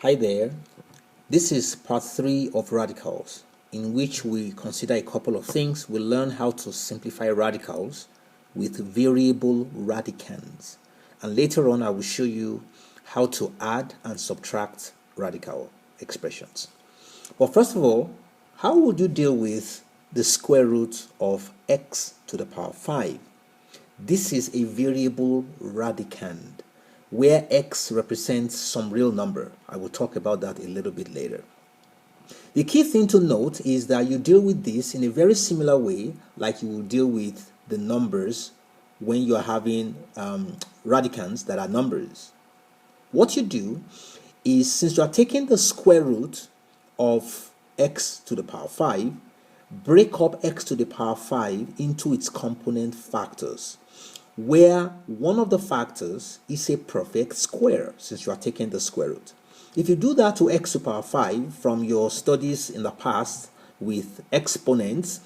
Hi there. This is part 3 of radicals, in which we consider a couple of things. We learn how to simplify radicals with variable radicands. And later on, I will show you how to add and subtract radical expressions. But first of all, how would you deal with the square root of x to the power 5? This is a variable radicand, where x represents some real number. I will talk about that a little bit later. The key thing to note is that you deal with this in a very similar way like you will deal with the numbers when you are having radicands that are numbers. What you do is, since you are taking the square root of x to the power 5, break up x to the power 5 into its component factors, where one of the factors is a perfect square, since you are taking the square root. If you do that to x to the power 5 from your studies in the past with exponents,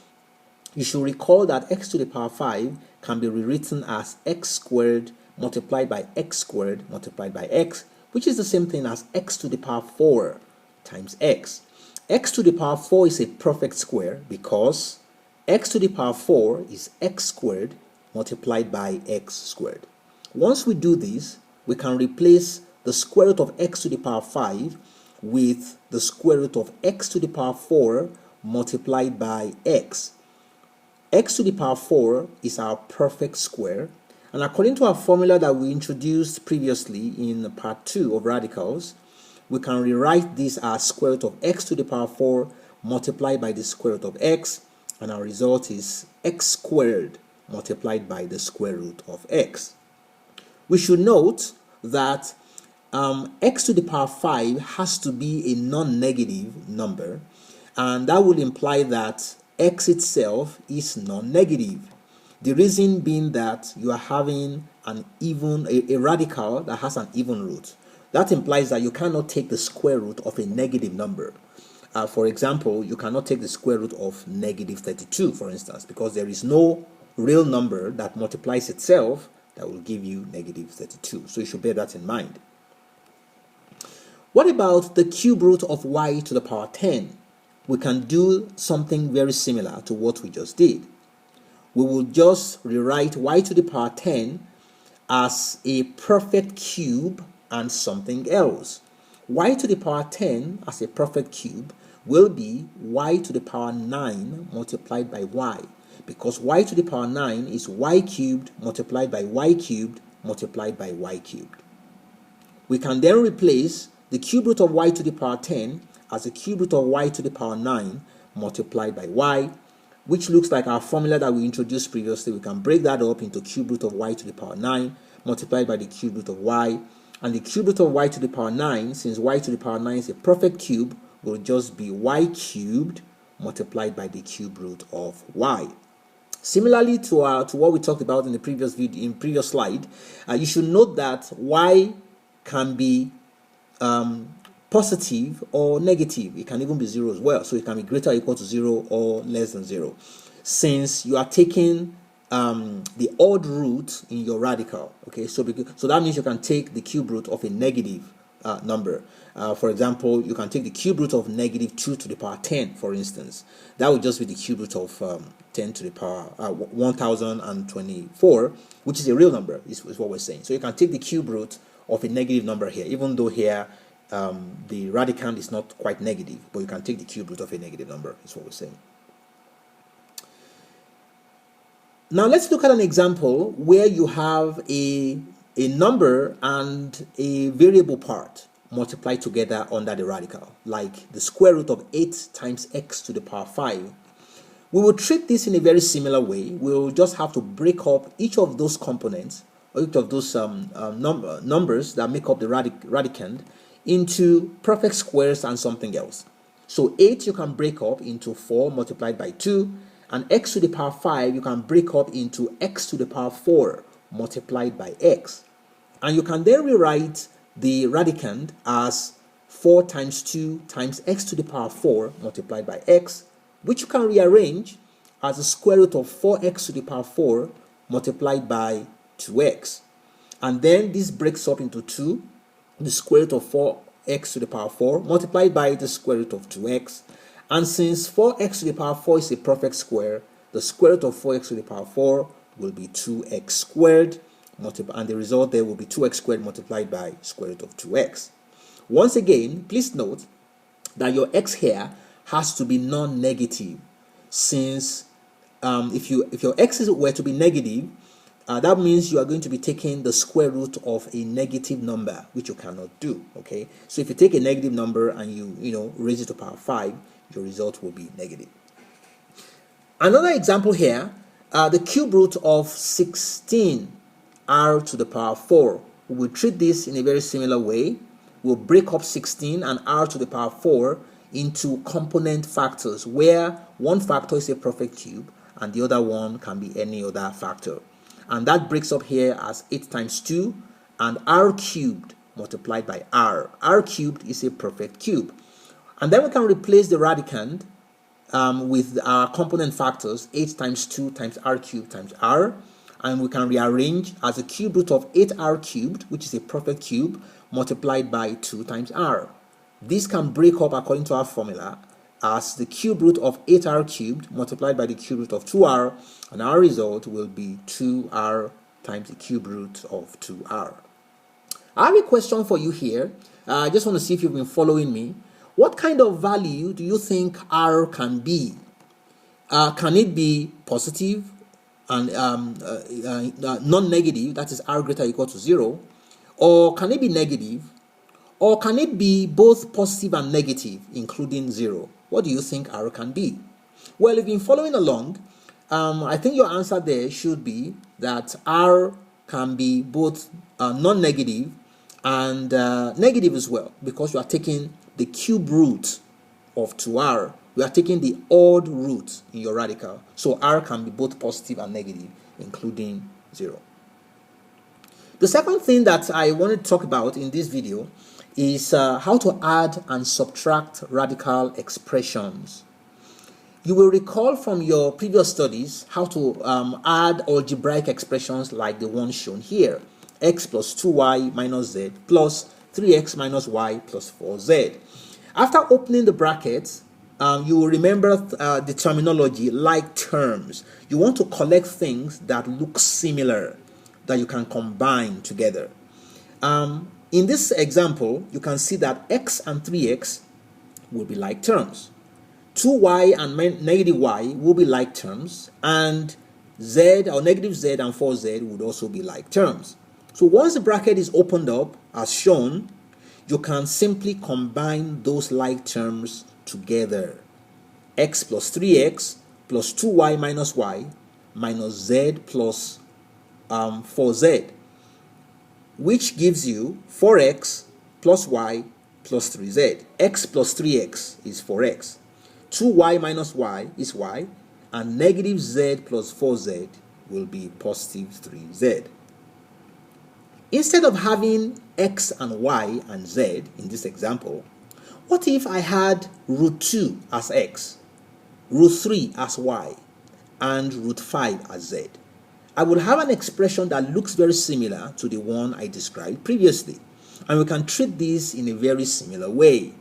you should recall that x to the power 5 can be rewritten as x squared multiplied by x squared multiplied by x, which is the same thing as x to the power 4 times x. X to the power 4 is a perfect square because x to the power 4 is x squared multiplied by x squared. Once we do this, we can replace the square root of x to the power 5 with the square root of x to the power 4 multiplied by x. X to the power 4 is our perfect square, and according to our formula that we introduced previously in part 2 of radicals, we can rewrite this as square root of x to the power 4 multiplied by the square root of x, and our result is x squared multiplied by the square root of x. We should note that x to the power 5 has to be a non-negative number, and that would imply that x itself is non-negative. The reason being that you are having a radical that has an even root. That implies that you cannot take the square root of a negative number. For example, you cannot take the square root of negative 32, for instance, because there is no real number that multiplies itself that will give you negative 32. So you should bear that in mind. What about the cube root of y to the power 10? We can do something very similar to what we just did. We will just rewrite y to the power 10 as a perfect cube and something else. Y to the power 10 as a perfect cube will be y to the power 9 multiplied by y, because y to the power 9 is y cubed multiplied by y cubed multiplied by y cubed. We can then replace the cube root of y to the power 10 as the cube root of y to the power 9 multiplied by y, which looks like our formula that we introduced previously. We can break that up into cube root of y to the power 9 multiplied by the cube root of y, and the cube root of y to the power 9, since y to the power 9 is a perfect cube, will just be y cubed multiplied by the cube root of y. Similarly to what we talked about in the previous slide, you should note that y can be positive or negative. It can even be 0 as well. So it can be greater or equal to 0 or less than 0. Since you are taking the odd root in your radical, okay, so that means you can take the cube root of a negative number. For example, you can take the cube root of negative 2 to the power 10, for instance. That would just be the cube root of 10 to the power 1024, which is a real number, is what we're saying. So you can take the cube root of a negative number here, even though here the radicand is not quite negative, but you can take the cube root of a negative number, is what we're saying. Now let's look at an example where you have a number and a variable part multiplied together under the radical, like the square root of 8 times x to the power 5. We will treat this in a very similar way. We'll just have to break up each of those components, or each of those numbers that make up the radicand, into perfect squares and something else. So 8 you can break up into 4 multiplied by 2, and x to the power 5 you can break up into x to the power 4 multiplied by x. And you can then rewrite the radicand as 4 times 2 times x to the power 4 multiplied by x, which you can rearrange as the square root of 4x to the power 4 multiplied by 2x. And then this breaks up into 2, the square root of 4 4x to the power 4 multiplied by the square root of 2x. And since 4x to the power 4 is a perfect square, the square root of 4x to the power 4 will be 2x squared, and the result there will be 2x squared multiplied by square root of 2x. Once again, please note that your x here has to be non-negative, since if your x were to be negative, that means you are going to be taking the square root of a negative number, which you cannot do. Okay, so if you take a negative number and you raise it to power 5, your result will be negative. Another example here, the cube root of 16 r to the power 4. We will treat this in a very similar way. We'll break up 16 and r to the power 4 into component factors, where one factor is a perfect cube and the other one can be any other factor. And that breaks up here as 8 times 2 and r cubed multiplied by r. R cubed is a perfect cube. And then we can replace the radicand with our component factors, 8 times 2 times r cubed times r, and we can rearrange as a cube root of 8r cubed, which is a perfect cube, multiplied by 2 times r. This can break up according to our formula as the cube root of 8r cubed multiplied by the cube root of 2r, and our result will be 2r times the cube root of 2r. I have a question for you here. I just want to see if you've been following me. What kind of value do you think r can be? Can it be positive and non-negative, that is r greater or equal to 0? Or can it be negative? Or can it be both positive and negative, including 0? What do you think r can be? Well, if you've been following along, I think your answer there should be that r can be both non-negative and negative as well, because you are taking the cube root of 2r. We are taking the odd root in your radical. So r can be both positive and negative, including 0. The second thing that I wanted to talk about in this video is how to add and subtract radical expressions. You will recall from your previous studies how to add algebraic expressions like the one shown here. X plus 2y minus z plus 3x minus y plus 4z. After opening the brackets, you will remember the terminology like terms. You want to collect things that look similar, that you can combine together. In this example, you can see that x and 3x will be like terms. 2y and negative y will be like terms, and z or negative z and 4z would also be like terms. So once the bracket is opened up, as shown, you can simply combine those like terms together. X plus 3x plus 2y minus y minus z plus 4z, which gives you 4x plus y plus 3z. X plus 3x is 4x. 2y minus y is y, and negative z plus 4z will be positive 3z. Instead of having x and y and z in this example, what if I had root 2 as x, root 3 as y, and root 5 as z? I will have an expression that looks very similar to the one I described previously, and we can treat this in a very similar way.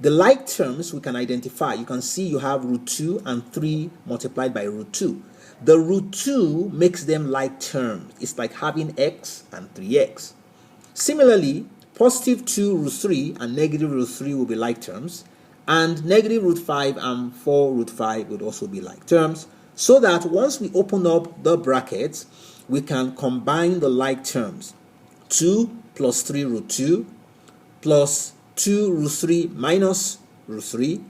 The like terms we can identify. You can see you have root 2 and 3 multiplied by root 2. The root 2 makes them like terms. It's like having x and 3x. Similarly, positive 2 root 3 and negative root 3 will be like terms, and negative root 5 and 4 root 5 would also be like terms, so that once we open up the brackets, we can combine the like terms. 2 plus 3 root 2 plus 2 root 3 minus root 3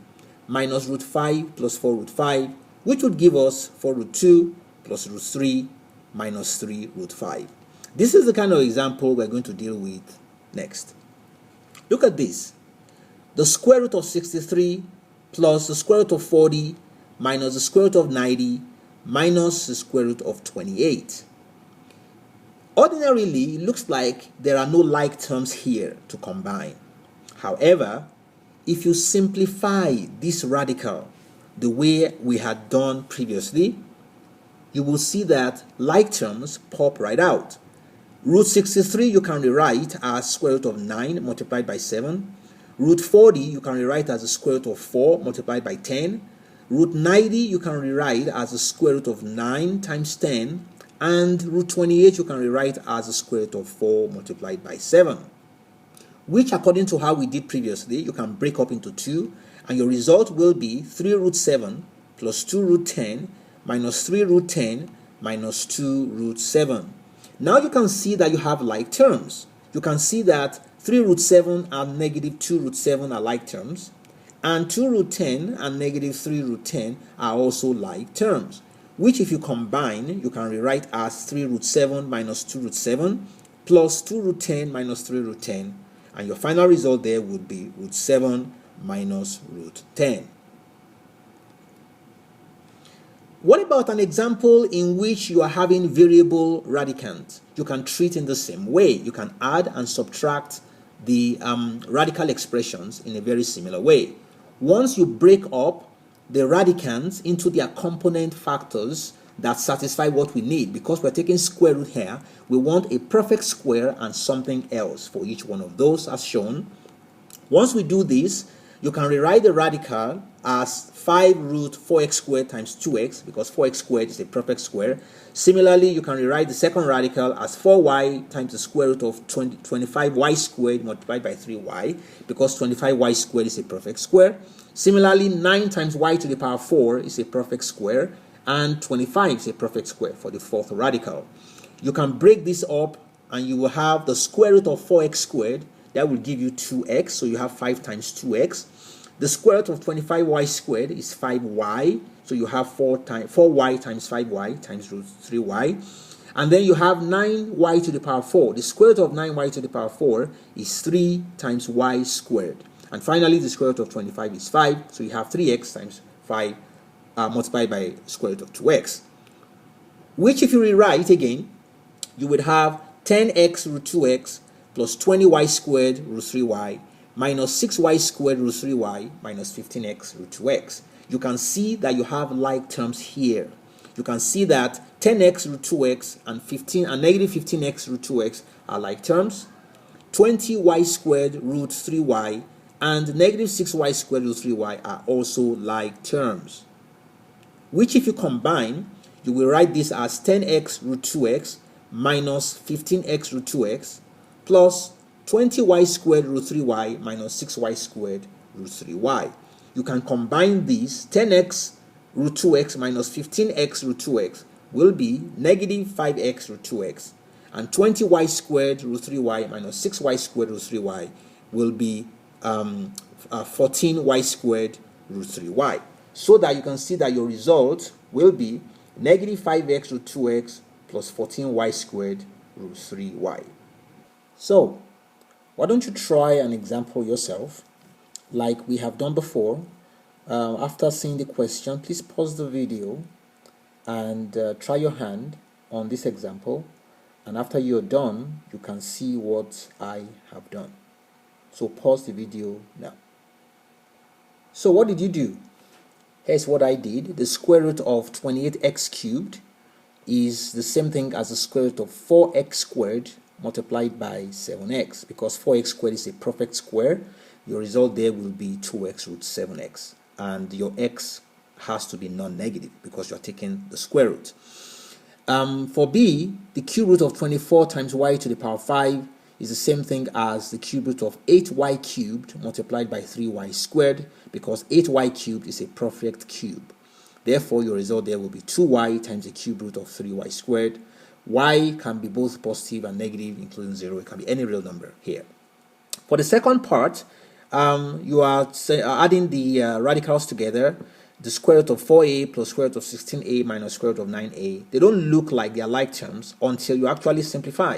minus root 5 plus 4 root 5, which would give us 4 root 2 plus root 3 minus 3 root 5. This is the kind of example we're going to deal with next. Look at this. The square root of 63 plus the square root of 40 minus the square root of 90 minus the square root of 28. Ordinarily, it looks like there are no like terms here to combine. However, if you simplify this radical the way we had done previously, you will see that like terms pop right out. Root 63 you can rewrite as square root of 9 multiplied by 7. Root 40 you can rewrite as the square root of 4 multiplied by 10. Root 90 you can rewrite as the square root of 9 times 10. And root 28 you can rewrite as the square root of 4 multiplied by 7. Which, according to how we did previously, you can break up into 2. And your result will be 3 root 7 plus 2 root 10 minus 3 root 10 minus 2 root 7. Now you can see that you have like terms. You can see that 3 root 7 and negative 2 root 7 are like terms, and 2 root 10 and negative 3 root 10 are also like terms, which if you combine, you can rewrite as 3 root 7 minus 2 root 7 plus 2 root 10 minus 3 root 10, and your final result there would be root 7 minus root 10. What about an example in which you are having variable radicands? You can treat in the same way. You can add and subtract the radical expressions in a very similar way. Once you break up the radicands into their component factors that satisfy what we need, because we're taking square root here, we want a perfect square and something else for each one of those as shown. Once we do this, you can rewrite the radical as 5 root 4x squared times 2x, because 4x squared is a perfect square. Similarly, you can rewrite the second radical as 4y times the square root of 25y squared multiplied by 3y, because 25y squared is a perfect square. Similarly, 9 times y to the power 4 is a perfect square, and 25 is a perfect square for the fourth radical. You can break this up and you will have the square root of 4x squared. That will give you 2x, so you have 5 times 2x. The square root of 25y squared is 5y, so you have 4y times 5y times root 3y. And then you have 9y to the power 4. The square root of 9y to the power 4 is 3 times y squared. And finally, the square root of 25 is 5, so you have 3x times 5 multiplied by square root of 2x. Which, if you rewrite again, you would have 10x root 2x plus 20y squared root 3y minus 6y squared root 3y minus 15x root 2x. You can see that you have like terms here. You can see that 10x root 2x and negative 15x root 2x are like terms. 20y squared root 3y and negative 6y squared root 3y are also like terms. Which, if you combine, you will write this as 10x root 2x minus 15x root 2x plus 20y squared root 3y minus 6y squared root 3y. You can combine these. 10x root 2x minus 15x root 2x will be negative 5x root 2x, and 20y squared root 3y minus 6y squared root 3y will be 14y squared root 3y. So that you can see that your result will be negative 5x root 2x plus 14y squared root 3y. So, why don't you try an example yourself, like we have done before. After seeing the question, please pause the video and try your hand on this example. And after you're done, you can see what I have done. So pause the video now. So what did you do? Here's what I did. The square root of 28x cubed is the same thing as the square root of 4x squared multiplied by 7x, because 4x squared is a perfect square. Your result there will be 2x root 7x, and your x has to be non-negative because you're taking the square root. For b, the cube root of 24 times y to the power 5 is the same thing as the cube root of 8y cubed multiplied by 3y squared, because 8y cubed is a perfect cube. Therefore, your result there will be 2y times the cube root of 3y squared. Y can be both positive and negative, including 0. It can be any real number here. For the second part, you are adding the radicals together. The square root of 4a plus square root of 16a minus square root of 9a. They don't look like they are like terms until you actually simplify.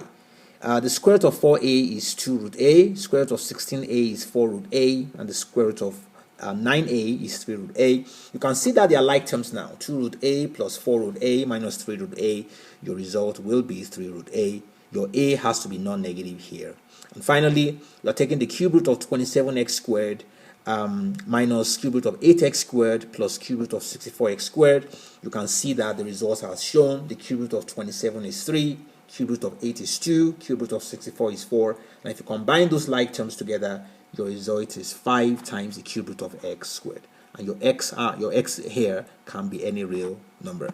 The square root of 4a is 2 root a, square root of 16a is 4 root a, and the square root of 9a is 3 root a. You can see that they are like terms now. 2 root a plus 4 root a minus 3 root a. Your result will be 3 root a. Your a has to be non-negative here. And finally, you are taking the cube root of 27x squared minus cube root of 8x squared plus cube root of 64x squared. You can see that the results are shown. The cube root of 27 is 3, cube root of 8 is 2, cube root of 64 is 4, and if you combine those like terms together, your result is 5 times the cube root of x squared. And your x here can be any real number.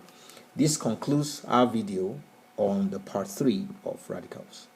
This concludes our video on the part 3 of radicals.